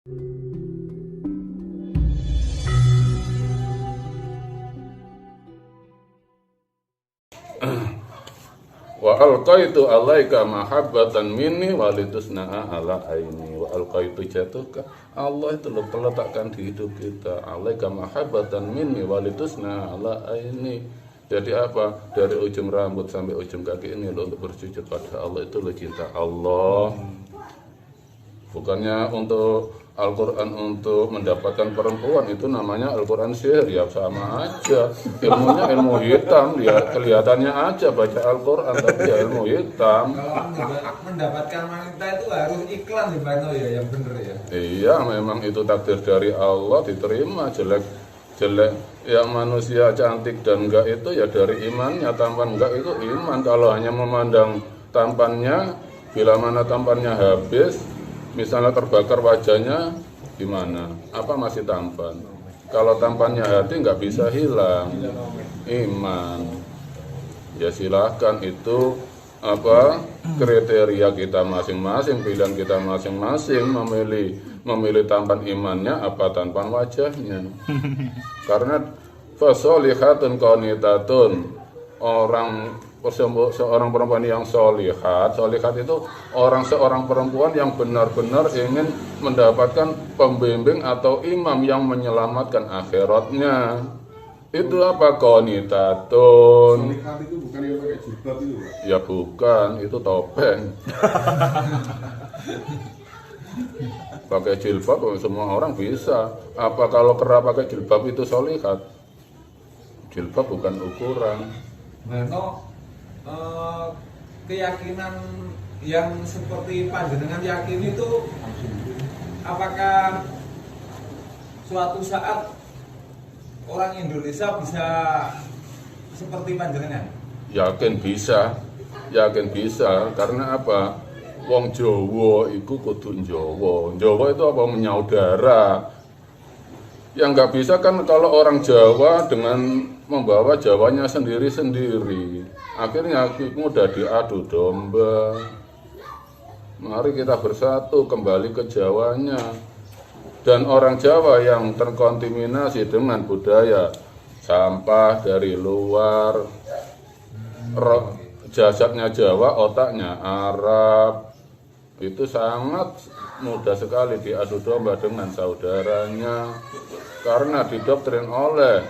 Wa alqaitu alaika mahabbatan minni walitusna'a ala aini. Wa alqaitu jatuhkan Allah itu letakkan di hidup kita alaika mahabbatan minni walitusna'a ala aini. Jadi apa? Dari ujung rambut sampai ujung kaki ini lo untuk bersujud pada Allah, itu lo cinta Allah. Bukannya untuk Al-Quran untuk mendapatkan perempuan, itu namanya Al-Quran sihir, ya sama aja. Ilmunya ilmu hitam, ya kelihatannya aja baca Al-Quran, tapi ya ilmu hitam. Kalau mendapatkan wanita itu harus iklan di Bano ya, yang bener ya. Iya, memang itu takdir dari Allah, diterima. Jelek yang manusia cantik dan enggak itu ya dari imannya, tampan enggak itu iman. Kalau hanya memandang tampannya, bila mana tampannya habis, misalnya terbakar wajahnya, gimana? Apa masih tampan? Kalau tampannya hati nggak bisa hilang iman. Ya silahkan, itu apa kriteria kita masing-masing, pilihan kita masing-masing memilih tampan imannya apa tampan wajahnya. Karena fasolihatun qanitatun, seorang perempuan yang solihat itu seorang perempuan yang benar-benar ingin mendapatkan pembimbing atau imam yang menyelamatkan akhiratnya. Itu apa? Qanitatun. Solihat itu bukan yang pakai jilbab itu, Pak? Ya bukan, itu topeng. Pakai jilbab semua orang bisa. Apa kalau kera pakai jilbab itu solihat? Jilbab bukan ukuran. Bano, keyakinan yang seperti panjenengan yakini itu, apakah suatu saat orang Indonesia bisa seperti panjenengan? Yakin bisa, karena apa? Wong Jawa iku kudu Jawa. Jawa itu apa? Menyaudara. Yang nggak bisa kan kalau orang Jawa dengan membawa Jawanya sendiri-sendiri. Akhirnya mudah diadu domba. Mari kita bersatu kembali ke Jawanya. Dan orang Jawa yang terkontaminasi dengan budaya sampah dari luar, jasadnya Jawa, otaknya Arab, itu sangat mudah sekali diadu domba dengan saudaranya, karena didoktrin oleh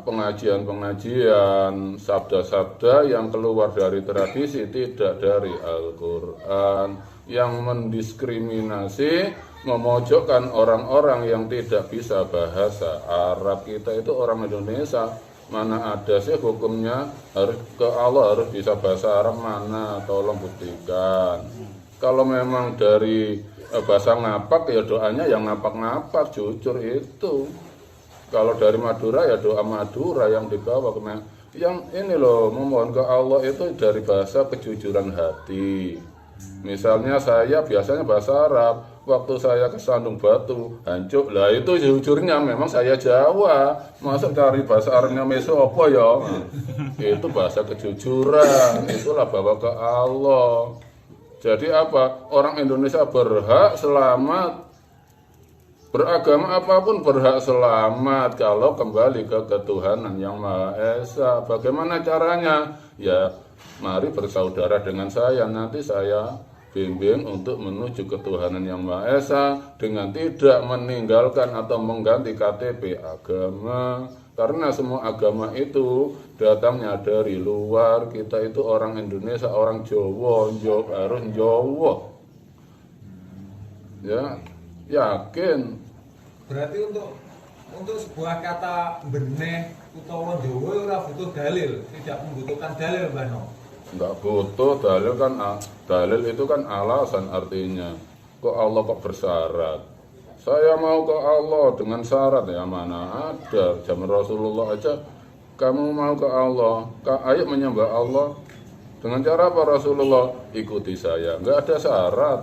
pengajian-pengajian, sabda-sabda yang keluar dari tradisi, tidak dari Al-Quran, yang mendiskriminasi, memojokkan orang-orang yang tidak bisa bahasa Arab. Kita itu orang Indonesia, mana ada sih hukumnya harus ke Allah harus bisa bahasa Arab, mana? Tolong buktikan. Kalau memang dari bahasa ngapak, ya doanya yang ngapak-ngapak, jujur itu. Kalau dari Madura, ya doa Madura yang dibawa ke yang ini loh, memohon ke Allah itu dari bahasa kejujuran hati. Misalnya saya biasanya bahasa Arab, waktu saya ke Sandung Batu, hancur, lah itu jujurnya memang saya Jawa, masa cari bahasa Arabnya meso apa ya? Itu bahasa kejujuran, itulah bawa ke Allah. Jadi apa? Orang Indonesia berhak selamat, beragama apapun berhak selamat kalau kembali ke ketuhanan yang Maha Esa. Bagaimana caranya? Ya, mari bersaudara dengan saya, nanti saya bimbing untuk menuju ketuhanan yang Maha Esa dengan tidak meninggalkan atau mengganti KTP agama. Karena semua agama itu datangnya dari luar. Kita itu orang Indonesia, orang Jawa, harus Jawa. Ya, yakin. Berarti untuk sebuah kata benih utawa Jawa ora butuh dalil, tidak membutuhkan dalil, Bano. Enggak butuh dalil kan, dalil itu kan alasan artinya. Kok Allah kok bersyarat? Saya mau ke Allah dengan syarat, ya mana ada. Zaman Rasulullah aja kamu mau ke Allah, ayo menyembah Allah. Dengan cara apa Rasulullah? Ikuti saya, enggak ada syarat.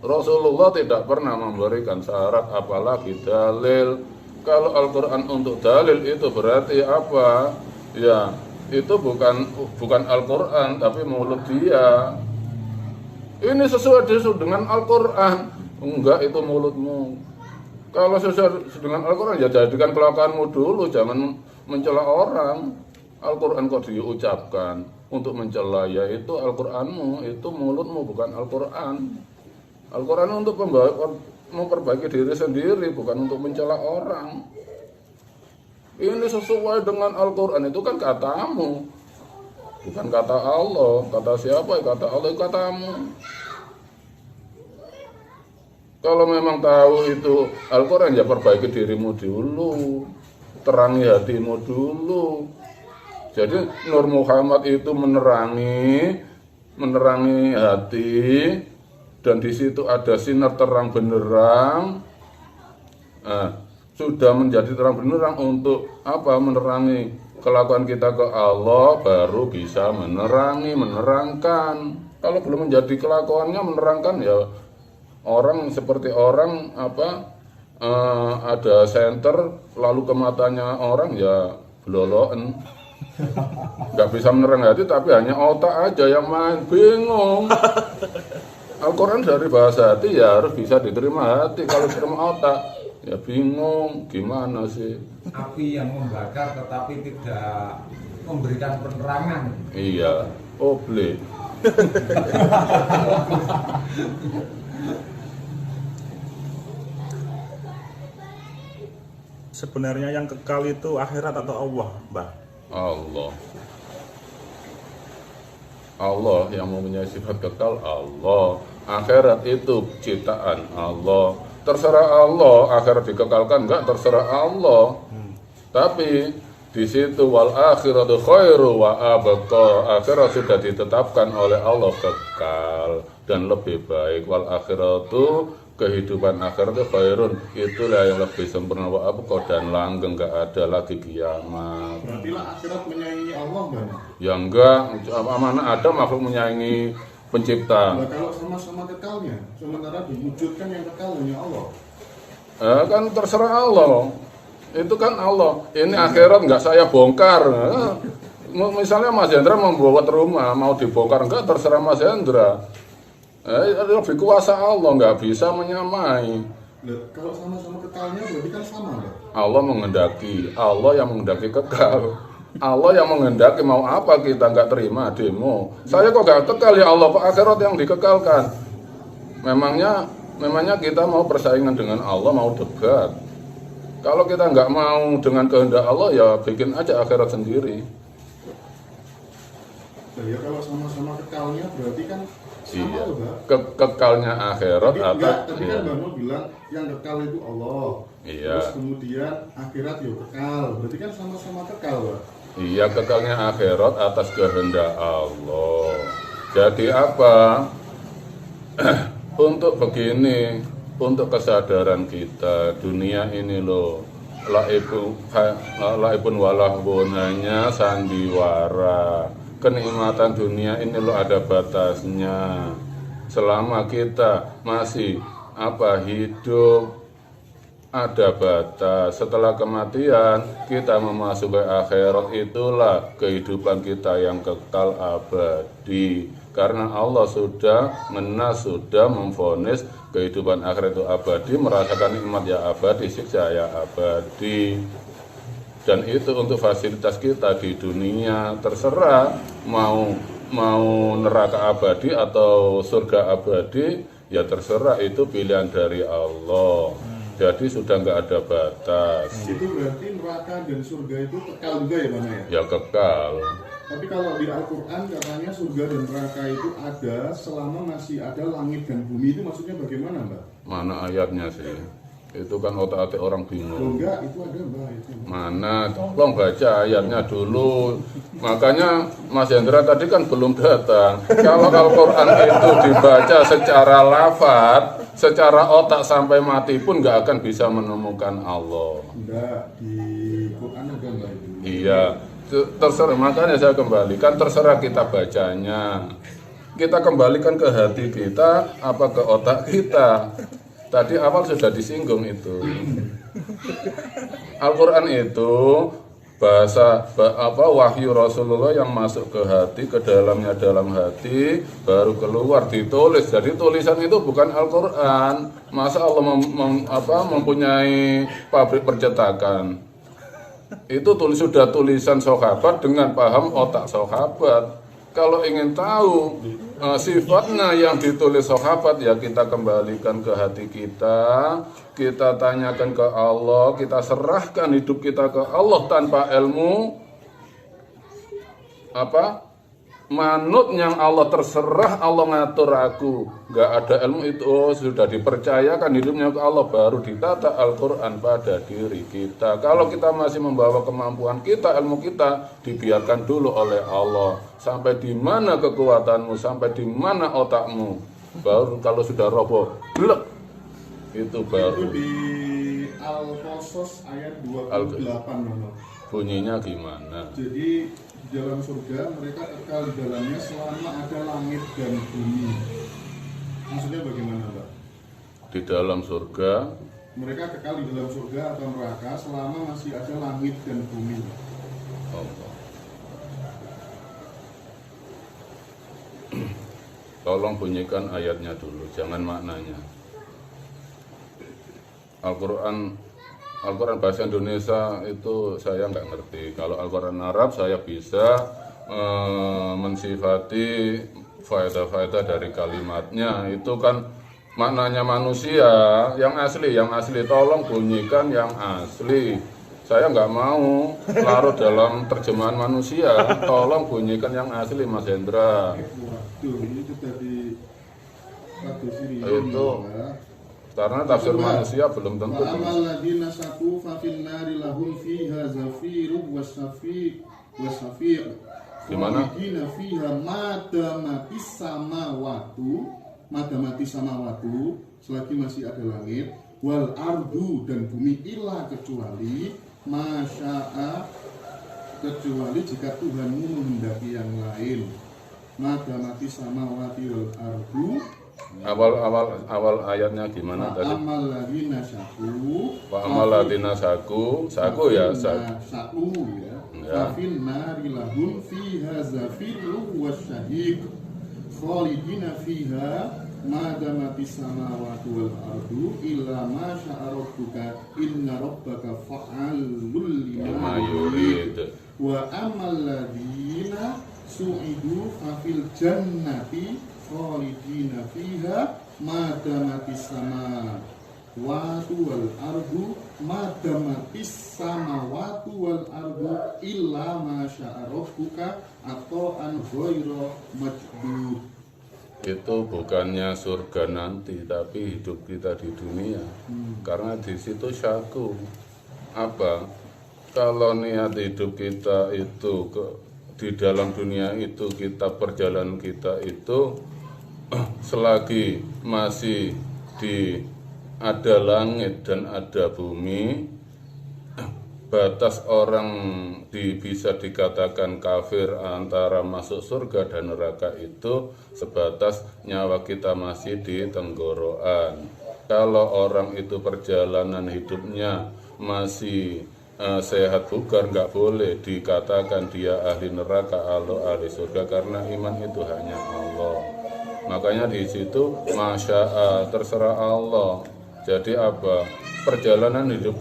Rasulullah tidak pernah memberikan syarat, apalagi dalil. Kalau Al-Quran untuk dalil itu berarti apa? Ya, itu bukan Al-Quran, tapi mulut dia. Ini sesuai dengan Al-Quran. Enggak, itu mulutmu. Kalau sesuai dengan Al-Quran, ya jadikan kelakuanmu dulu, jangan mencela orang. Al-Quran kok diucapkan untuk mencela, yaitu Al-Quranmu, itu mulutmu, bukan Al-Quran. Al-Quran untuk memperbaiki diri sendiri, bukan untuk mencela orang. Ini sesuai dengan Al-Quran, itu kan katamu, bukan kata Allah. Kata siapa? Kata Allah, katamu. Kalau memang tahu itu Al-Quran, ya perbaiki dirimu dulu, terangi hatimu dulu. Jadi Nur Muhammad itu menerangi hati, dan di situ ada sinar terang benderang. Nah, sudah menjadi terang benderang untuk apa? Menerangi kelakuan kita ke Allah, baru bisa menerangkan. Kalau belum menjadi kelakuannya menerangkan, ya orang seperti orang ada senter lalu ke matanya orang, ya beloloen. Nggak bisa menerang hati, tapi hanya otak aja yang main, bingung. Al-Quran dari bahasa hati, ya harus bisa diterima hati. Kalau diterima otak, ya bingung, gimana sih? Api yang membakar tetapi tidak memberikan penerangan. Iya, boleh. Sebenarnya yang kekal itu akhirat atau Allah, Mbah? Allah yang mempunyai sifat kekal, Allah. Akhirat itu ciptaan Allah. Terserah Allah, akhirat dikekalkan enggak, terserah Allah. Tapi di situ wal akhiratu khairu wa abqa. Akhirat sudah ditetapkan oleh Allah kekal dan lebih baik. Wal akhiratu, kehidupan akhirat itu khairun, itulah yang lebih sempurna wa abqa, dan langgeng, enggak ada lagi kiamat. Berarti lah akhirat menyaingi Allah, Bang. Ya enggak, mana ada makhluk menyaingi pencipta. Nah, kalau sama-sama kekalnya, sementara diwujudkan yang kekal hanya Allah. Kan terserah Allah. Itu kan Allah. Ini akhirat enggak saya bongkar. Misalnya Mas Hendra membuat rumah, mau dibongkar enggak, terserah Mas Hendra. Lebih kuasa Allah, enggak bisa menyamai. Nah, kalau sama-sama kekalnya berarti kan sama, Bang. Allah menghendaki, Allah yang menghendaki kekal. Allah yang menghendaki, mau apa kita nggak terima demo. Saya kok nggak kekal, ya Allah, kok akhirat yang dikekalkan. Memangnya kita mau persaingan dengan Allah, mau debat. Kalau kita nggak mau dengan kehendak Allah, ya bikin aja akhirat sendiri. Nah, ya kalau sama-sama kekalnya berarti kan sama, Iya. loh, Bang. Kekalnya akhirat Tapi atau enggak, tadi iya. kan Bang Nur bilang yang kekal itu Allah. Iya. Terus kemudian akhirat ya kekal. Berarti kan sama-sama kekal, Bang. Iya, kekalnya akhirat atas kehendak Allah. Jadi apa? Untuk begini, untuk kesadaran kita, dunia ini loh, laibun walahbun, hanya sandiwara. Kenikmatan dunia ini loh ada batasnya. Selama kita masih hidup, ada batas. Setelah kematian kita memasuki akhirat, itulah kehidupan kita yang kekal abadi. Karena Allah sudah memvonis kehidupan akhirat itu abadi, merasakan nikmat ya abadi, siksa ya abadi. Dan itu untuk fasilitas kita di dunia, terserah mau neraka abadi atau surga abadi, ya terserah, itu pilihan dari Allah. Jadi sudah nggak ada batas. Itu berarti neraka dan surga itu kekal juga ya, Bang ya? Ya kekal. Tapi kalau di Al-Quran katanya surga dan neraka itu ada selama masih ada langit dan bumi, itu maksudnya bagaimana, Mbak? Mana ayatnya sih? Itu kan otak-atik orang Oh bingung. enggak, itu ada, Mbak. Itu. Mana? Tolong baca ayatnya dulu. Makanya Mas Hendra tadi kan belum datang. Kalau Al-Quran itu dibaca secara lafaz, secara otak sampai mati pun nggak akan bisa menemukan Allah. Enggak, di Quran ada, Mbak, itu. Iya, terserah. Makanya saya kembalikan, terserah kita bacanya. Kita kembalikan ke hati kita, apa ke otak kita. Tadi awal sudah disinggung itu. Al-Quran itu wahyu Rasulullah yang masuk ke hati, ke dalam hati, baru keluar ditulis. Jadi tulisan itu bukan Al-Qur'an. Masa Allah mempunyai pabrik percetakan? Itu sudah tulisan sahabat dengan paham otak sahabat. Kalau ingin tahu sifatnya yang ditulis sahabat, ya kita kembalikan ke hati kita tanyakan ke Allah, kita serahkan hidup kita ke Allah tanpa ilmu. Manut yang Allah, terserah Allah ngatur aku, nggak ada ilmu itu sudah dipercayakan hidupnya ke Allah, baru ditata Al-Quran pada diri kita. Kalau kita masih membawa kemampuan kita, ilmu kita dibiarkan dulu oleh Allah. Sampai di mana kekuatanmu, sampai di mana otakmu, baru kalau sudah roboh, blek, itu baru. Itu di Al-Qasas ayat 28. Bunyinya gimana? Jadi di dalam surga mereka kekal di dalamnya selama ada langit dan bumi. Maksudnya bagaimana, Pak? Di dalam surga Mereka kekal di dalam surga atau neraka selama masih ada langit dan bumi. Allah. Tolong bunyikan ayatnya dulu, jangan maknanya. Al-Quran bahasa Indonesia itu saya nggak ngerti. Kalau Al-Quran Arab saya bisa mensifati faedah-faedah dari kalimatnya. Itu kan maknanya manusia yang asli. Tolong bunyikan yang asli. Saya nggak mau larut dalam terjemahan manusia. Tolong bunyikan yang asli, Mas Hendra. Waduh, ini sudah di Itu karena tafsir manusia belum tentu. Amal ladina saku fafil nari lahum fiha zafiru wasafi wasafir. Gimana? Khalidina fiha madamati samawatu selagi masih ada langit, wal ardu dan bumi illa kecuali kecuali jika Tuhanmu menghendaki yang lain. Madamati samawati wal ardu. Awal ayatnya gimana tadi? Amal ladina saku. Amal ladina saku ya. Saku ya. Fafil nari lahum fiha zafiru wasyahiq. Khalidina fiha madamati samawati wal ardu illa ma syaa rabbuka inna rabbaka fa'alul lima yurid. Wa amal ladina su'idu fafil jannati khalidina fiha madamati samawati wal ardu illa ma syaa rabbuka ata'an ghairu majdud. Itu bukannya surga nanti, tapi hidup kita di dunia. Karena di situ syaku. Apa? Kalau niat hidup kita itu di dalam dunia itu, perjalanan kita itu selagi masih ada langit dan ada bumi, batas orang bisa dikatakan kafir antara masuk surga dan neraka itu sebatas nyawa kita masih di tenggorokan. Kalau orang itu perjalanan hidupnya masih sehat bugar, nggak boleh dikatakan dia ahli neraka atau ahli surga, karena iman itu hanya Allah. Makanya di situ masya Allah, terserah Allah. Jadi apa? Perjalanan hidup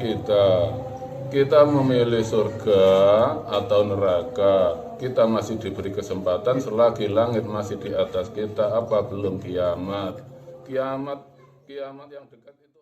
kita memilih surga atau neraka, kita masih diberi kesempatan selagi langit masih di atas kita. Apa belum kiamat yang dekat itu.